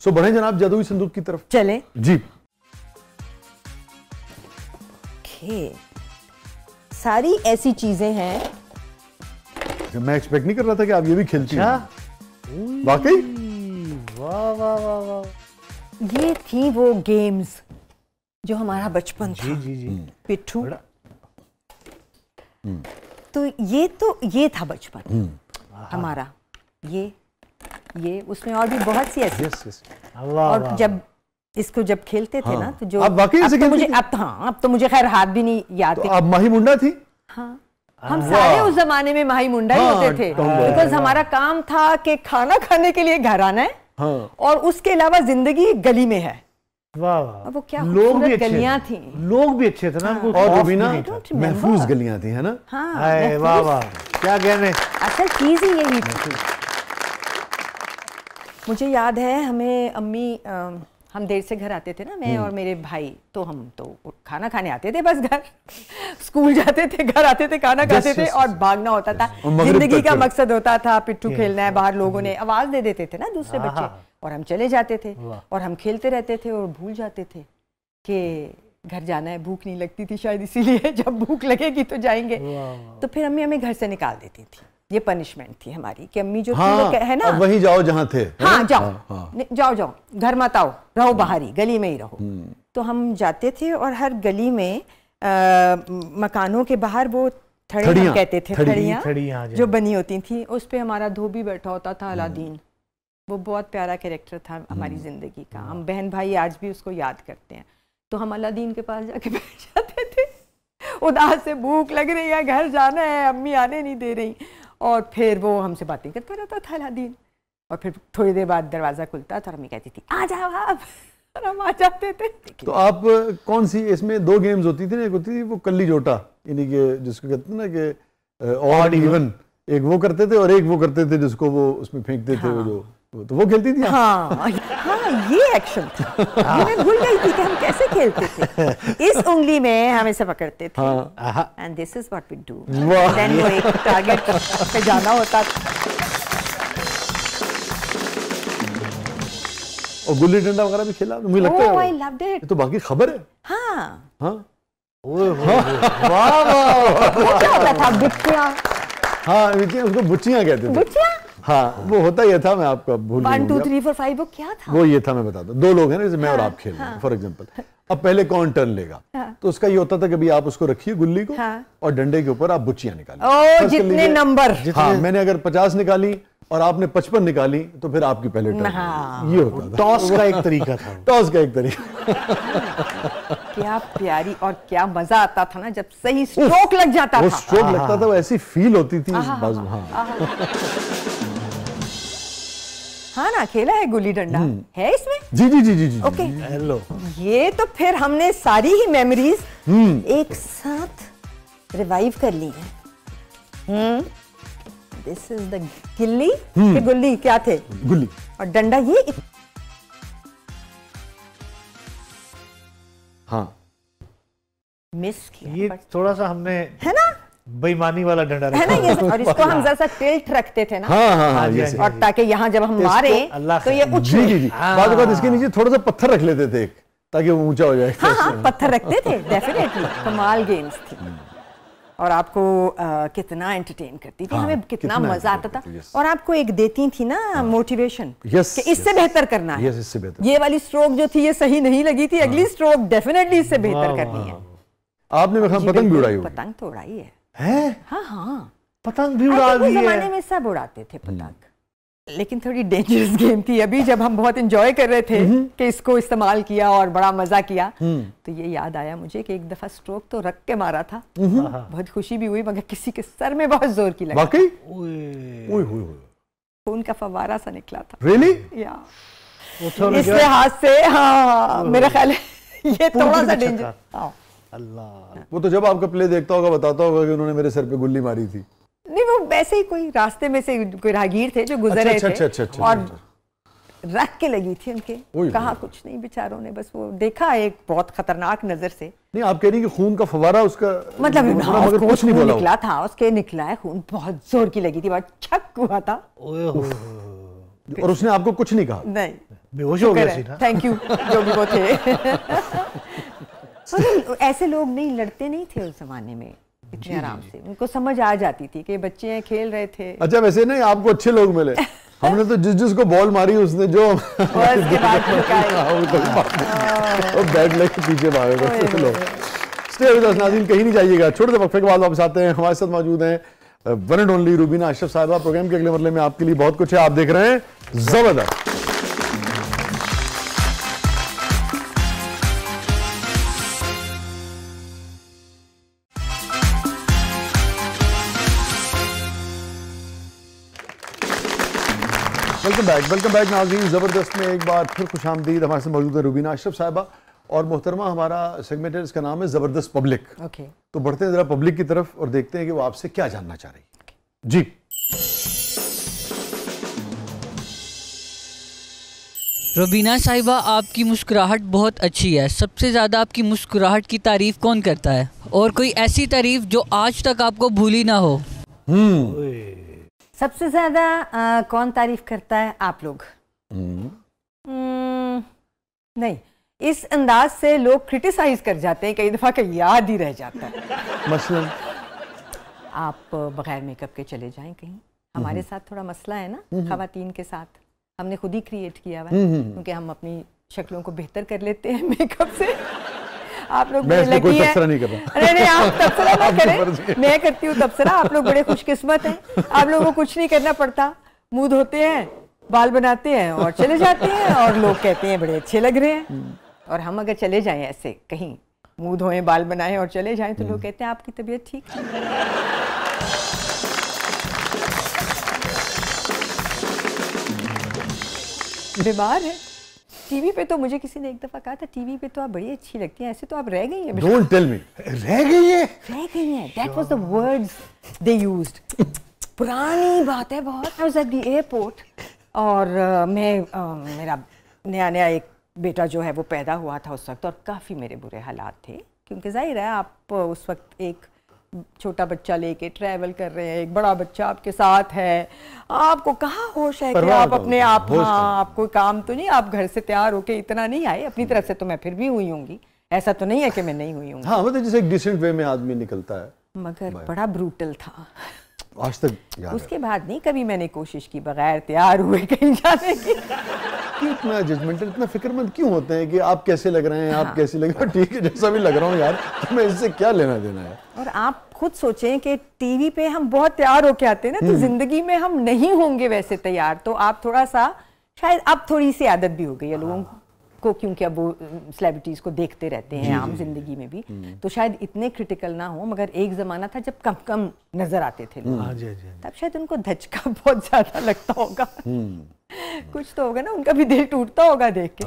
सो बढ़े जनाब जादुई संदूक की तरफ चले जी। सारी ऐसी चीजें हैं, मैं एक्सपेक्ट नहीं कर रहा था कि आप ये भी खेलती हैं। वाकई वाह वाह वाह वाह। ये थी वो गेम्स जो हमारा बचपन था। जी जी जी। पिट्ठू। तो ये था बचपन हमारा। ये उसमें और भी बहुत सी ऐसी। और जब इसको जब खेलते थे ना तो जो आप वाकई ऐसे खेलती थी? अब तो मुझे खैर हाथ भी नहीं याद तो थे। आप माही मुंडा थी? हाँ, हम सारे उस जमाने में माही मुंडा ही होते थे, बिकॉज हमारा काम था कि खाना खाने के लिए घर आना है। हाँ। और उसके अलावा जिंदगी गली में है। वाह वाह। वो क्या लोग भी गलियां थी, लोग भी अच्छे थे ना। और रुबीना महफूज गलियां थी, है ना? हाँ, वाह वाह, क्या कहने। असल चीज ही यही थी। मुझे याद है हमें अम्मी, हम देर से घर आते थे ना, मैं और मेरे भाई, तो हम तो खाना खाने आते थे, बस घर स्कूल जाते थे, घर आते थे, खाना खाते थे और भागना होता था। जिंदगी का मकसद होता था पिट्ठू खेलना है। बाहर लोगों ने आवाज दे देते थे ना दूसरे बच्चे, और हम चले जाते थे और हम खेलते रहते थे और भूल जाते थे कि घर जाना है। भूख नहीं लगती थी शायद इसीलिए, जब भूख लगेगी तो जाएंगे। तो फिर अम्मी हमें घर से निकाल देती थी। ये पनिशमेंट थी हमारी कि अम्मी जो थी वो है ना, अब वहीं जाओ जहां थे। हाँ जाओ, जाओ घर मत आओ, रहो बाहर ही, गली में ही रहो। तो हम जाते थे और हर गली में मकानों के बाहर वो थड़ियां कहते थे, थड़ियां जो बनी होती थी, उस पे हमारा धोबी बैठा होता था, अलादीन। वो बहुत प्यारा कैरेक्टर था हमारी जिंदगी का। हम बहन भाई आज भी उसको याद करते हैं। तो हम अलादीन के पास जाके बैठ जाते थे, उदास से, भूख लग रही है, घर जाना है, अम्मी आने नहीं दे रही। और फिर वो हमसे बातें करता रहता था अलादीन। और फिर थोड़ी देर बाद दरवाजा खुलता था और अम्मी कहती थी आ जाओ आप, और हम आ जाते थे। तो आप कौन सी, इसमें दो गेम्स होती थी ना, एक होती थी वो कल्ली जोटा, यानी कि जिसको कहते हैं ना कि ऑड इवन, एक वो करते थे और एक वो करते थे जिसको वो उसमें फेंकते थे। वो जो तो वो खेलती थी। हाँ, ये एक्शन था। ये मैं भूल गई थी कि हम कैसे खेलते थे। इस उंगली में हम इसे पकड़ते थे, and this is what we do. Then वो एक टारगेट पे जाना होता था। और गुल्ली डंडा वगैरह भी खेला मुझे लगता है। I loved it. तो बाकी खबर है। हाँ हाँ, वाह वाह। क्या होता था? बुच्चियाँ। हाँ, उसको बुच्चियाँ कहते थे। बुच्चियाँ? हाँ, वो होता ये था, मैं आपका भूल 1 2 3 4 5 वो क्या था? वो ये था, मैं बताता हूँ। दो लोग हैं ना, जैसे मैं और आप खेल रहे हैं फॉर एग्जांपल। अब पहले कौन टर्न लेगा, तो उसका ये होता था कि भाई आप उसको रखिए गुल्ली को, और डंडे के ऊपर आप बुच्चियाँ निकालिए। जितने नंबर, हाँ, मैंने अगर 50 निकाली और आपने 55 निकाली तो फिर आपकी पहले टर्न। ये होता था। टॉस का एक तरीका था। टॉस का एक तरीका। क्या प्यारी, और क्या मजा आता था ना जब सही स्ट्रोक लग जाता था। वो स्ट्रोक लगता था, वो ऐसी फील होती थी। हाँ ना, खेला है गुल्ली डंडा है इसमें? जी जी जी जी जी। Okay, hello. ये तो फिर हमने सारी ही मेमोरीज एक साथ रिवाइव कर ली है। दिस इज द गिल्ली के गुल्ली क्या थे? गुल्ली और डंडा ये। हाँ, मिस किया। ये थोड़ा सा हमने, है ना, बेईमानी वाला डंडा है ना ये। और इसको हम जरा सा टिल्ट रखते थे ना। हाँ हाँ हाँ, और ताकि यहाँ जब हम मारे तो ये उछले। जी जी। बाद इसके नीचे थोड़ा सा पत्थर रख लेते थे ताकि वो ऊंचा हो जाए। हाँ हाँ, पत्थर रखते थे, डेफिनेटली। कमाल गेम्स थी। और आपको कितना एंटरटेन करती थी। हमें कितना मजा आता था। और आपको एक देती थी ना मोटिवेशन कि इससे बेहतर करना है। इससे बेहतर। ये वाली स्ट्रोक जो थी ये सही नहीं लगी थी, अगली स्ट्रोक डेफिनेटली इससे बेहतर करनी है। आपने मेरे पतंग भी उड़ाई? पतंग तो उड़ाई है। हाँ हाँ, पतंग भी उड़ा दी है। जमाने में सब उड़ाते थे पतंग, लेकिन थोड़ी डेंजरस गेम थी। अभी जब हम बहुत एंजॉय कर रहे थे कि इसको इस्तेमाल किया और बड़ा मजा किया, तो ये याद आया मुझे कि एक दफा स्ट्रोक तो रख के मारा था। बहुत खुशी भी हुई, मगर किसी के सर में बहुत जोर की लगी। वाकई? खून का फव्वारा सा निकला था। रियली? या इस लिहाज से हाँ, मेरा ख्याल है ये थोड़ा सा डेंजर। अल्लाह, वो तो जब आपका प्ले देखता होगा बताता होगा कि उन्होंने मेरे सर पे गुल्ली मारी थी। नहीं, वो वैसे ही कोई रास्ते में से कोई राहगीर थे जो गुजर रहे थे और रख के लगी थी उनके। कहा कुछ नहीं बेचारों ने, बस वो देखा एक बहुत खतरनाक नजर से। नहीं, आप कह रही कि खून का फव्वारा उसका मतलब कुछ नहीं बोला, निकला था उसके, निकला है खून, बहुत जोर की लगी थी, बहुत छक हुआ था। और उसने आपको कुछ नहीं कहा? नहीं। बेहोश हो गया सी ना। थैंक यू जो भी वो थे। तो ऐसे लोग नहीं लड़ते नहीं थे उस जमाने में इतने आराम से, उनको समझ आ जाती थी कि बच्चे हैं खेल रहे थे। अच्छा वैसे नहीं आपको अच्छे लोग मिले, हमने तो जिसको बॉल मारी उसने जो उसके बाद बैट लेके पीछे भागे लोग। स्टे विद अस नाज़रीन, कहीं नहीं जाइएगा, छोटे से वक्फे के बाद वापस आते हैं। हमारे साथ मौजूद हैं one and only Rubina Ashraf साहिबा। प्रोग्राम के अगले मरले में आपके लिए बहुत कुछ है, आप देख रहे हैं जबरदस्त। वेलकम बैक नाज़रीन। ज़बरदस्त में एक बार फिर खुशामदीद। हमारे साथ मौजूद है रूबीना अशरफ साहिबा और मोहतरमा हमारा सेगमेंट है, इसका नाम है ज़बरदस्त पब्लिक। तो बढ़ते हैं ज़रा पब्लिक की तरफ और देखते हैं कि वो आपसे क्या जानना चाह रही है। जी रूबीना साहिबा, आपकी मुस्कुराहट बहुत अच्छी है। सबसे ज़्यादा आपकी मुस्कुराहट की तारीफ़ कौन करता है, और कोई ऐसी तारीफ़ जो आज तक आपको भूली ना हो? सबसे ज्यादा कौन तारीफ करता है? आप लोग। नहीं, इस अंदाज से लोग क्रिटिसाइज कर जाते हैं, कई दफा का याद ही रह जाता है। मसलन आप बगैर मेकअप के चले जाएं कहीं, हमारे साथ थोड़ा मसला है ना खवातीन के साथ, हमने खुद ही क्रिएट किया हुआ है, क्योंकि हम अपनी शक्लों को बेहतर कर लेते हैं मेकअप से। आप लोग मैं कोई तबसरा नहीं कर रहा। अरे नहीं, आप तबसरा ना करें, मैं करती हूँ तबसरा। आप लोग बड़े खुशकिस्मत हैं, आप लोगों को कुछ नहीं करना पड़ता, मुंह धोते हैं, बाल बनाते हैं और चले जाते हैं, और लोग कहते हैं बड़े अच्छे लग रहे हैं। और हम अगर चले जाएं ऐसे कहीं, मुंह धोएं, बाल बनाएं और चले जाएं, तो लोग कहते हैं आपकी तबीयत ठीक है। बीमार है। टीवी पे तो मुझे किसी ने एक दफा कहा था, टीवी पे तो आप बड़ी अच्छी लगती हैं, ऐसे तो आप रह गई हैं। Don't tell me। रह गई है। रह गई हैं। That was the words they used। पुरानी बात है बहुत। I was at the airport और मेरा नया नया एक बेटा जो है वो पैदा हुआ था उस वक्त, और काफ़ी मेरे बुरे हालात थे, क्योंकि जाहिर है आप उस वक्त एक छोटा बच्चा लेके ट्रैवल कर रहे हैं, एक बड़ा बच्चा आपके साथ है, आपको कहाँ होश है कि आप अपने आप, हाँ, आपको काम तो नहीं, आप घर से तैयार होके इतना नहीं आए। अपनी तरफ से तो मैं फिर भी हुई होंगी, ऐसा तो नहीं है कि मैं नहीं हुई हूँ। हाँ, मतलब जैसे एक डिसेंट वे में आदमी निकलता है, मगर बड़ा ब्रूटल था। आज तक उसके बाद नहीं कभी मैंने कोशिश की बगैर तैयार हुए कहीं जाने की। क्यों इतना जजमेंटल, इतना फिक्रमंद क्यों होते हैं कि आप कैसे लग रहे हैं, आप कैसे लग रहे हैं? ठीक है, जैसा भी लग रहा हूँ यार, मैं इससे क्या लेना देना है। और आप खुद सोचें कि टीवी पे हम बहुत तैयार होके आते हैं ना, तो जिंदगी में हम नहीं होंगे वैसे तैयार, तो आप थोड़ा सा शायद अब थोड़ी सी आदत भी हो गई है लोगों को, क्योंकि अब वो सेलिब्रिटीज को देखते रहते हैं आम जिंदगी में भी, तो शायद इतने क्रिटिकल ना हो। मगर एक जमाना था जब कम कम नजर आते थे लोग, तब शायद उनको धचका बहुत ज्यादा लगता होगा। कुछ तो होगा ना, उनका भी दिल टूटता होगा देख के।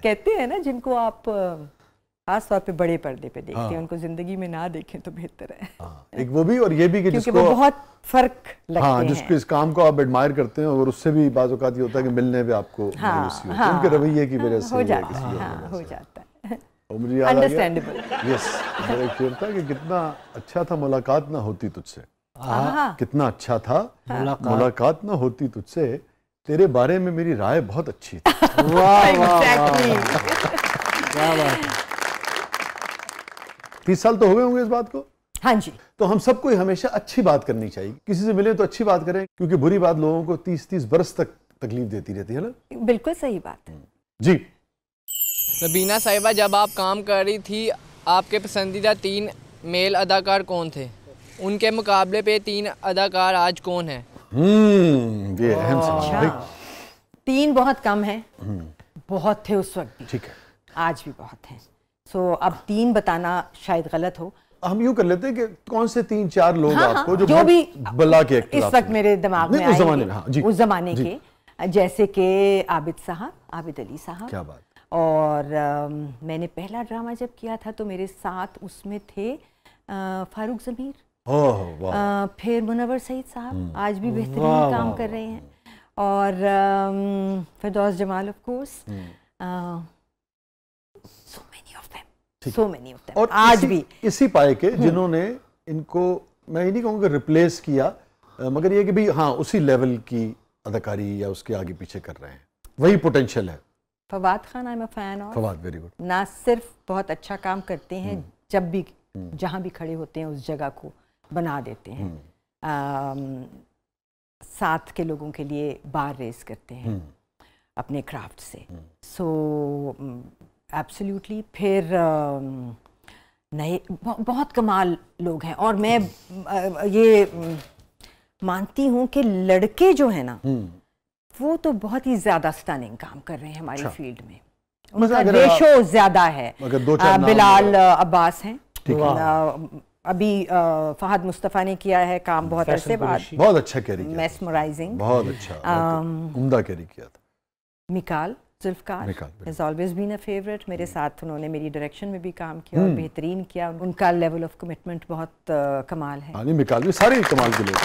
कहते हैं ना, जिनको आप खास तौर पे बड़े पर्दे पे देखते हैं, उनको जिंदगी में ना देखें तो बेहतर है। एक वो भी, और ये भी कि क्योंकि वो बहुत फर्क लगते हैं। जिसको इस काम को आप एडमायर करते हैं, और उससे भी बाज़ औक़ात ये होता है कि मिलने पे आपको मायूसी होती है, उनके रवैये की वजह से हो जाता है। और मुझे याद आ गया, यस, मेरा एक शेर था कि कितना अच्छा था मुलाकात ना होती तुझसे, कितना अच्छा था मुलाकात ना होती तुझसे, तेरे बारे में मेरी राय बहुत अच्छी थी। वाह वाह, क्या बात। 30 साल तो हो गए होंगे इस बात को। हाँ जी। तो हम सबको हमेशा अच्छी बात करनी चाहिए, किसी से मिले तो अच्छी बात करें, क्योंकि बुरी बात लोगों को 30-30 बरस तक तकलीफ देती रहती है ना। बिल्कुल सही बात है जी। रूबीना साहिबा, जब आप काम कर रही थी, आपके पसंदीदा 3 मेल अदाकार कौन थे? उनके मुकाबले पे 3 अदाकार आज कौन है? ये अहम सवाल है। 3 बहुत कम है, बहुत थे उस वक्त भी, ठीक है, आज भी बहुत हैं। सो अब 3 बताना शायद गलत हो। हम यूं कर लेते हैं कि कौन से 3-4 लोग आपको जो भी बला के इस वक्त मेरे दिमाग में उस जमाने में, हाँ, जी, उस जमाने के, जैसे कि आबिद साहब, आबिद अली साहब। क्या बात। और मैंने पहला ड्रामा जब किया था तो मेरे साथ उसमें थे फारूक ज़मीर, फिर मुनव्वर सईद साहब, आज भी बेहतरीन काम कर रहे हैं, और Firdaus Jamal, of course, so many of them, और आज भी इसी पाए के जिन्होंने इनको, मैं ये नहीं कहूँगा रिप्लेस किया, मगर ये कि भी हाँ उसी लेवल की अदाकारी या उसके आगे पीछे कर रहे हैं, वही पोटेंशियल है। Fawad Khan I am a fan of. Fawad very good. ना सिर्फ बहुत अच्छा काम करते हैं, जब भी जहाँ भी खड़े होते हैं उस जगह को बना देते हैं, साथ के लोगों के लिए बार रेस करते हैं अपने क्राफ्ट से। So absolutely. फिर नए बहुत कमाल लोग हैं, और मैं ये मानती हूँ कि लड़के जो है ना वो तो बहुत ही ज्यादा स्टनिंग काम कर रहे हैं हमारी फील्ड में, उनका रेशो ज्यादा है। बिलाल अब्बास हैं, अभी फहद मुस्तफ़ा ने किया है काम बहुत अरसे बाद, बहुत अच्छा कैरी किया, मेस्मराइजिंग, बहुत अच्छा उम्दा कैरी किया था। Mikaal Zulfikar has always been a favorite, मेरे साथ उन्होंने मेरी डायरेक्शन में भी काम किया और बेहतरीन किया, उनका लेवल ऑफ कमिटमेंट बहुत कमाल है। मिकाल भी सारे कमाल के लोग।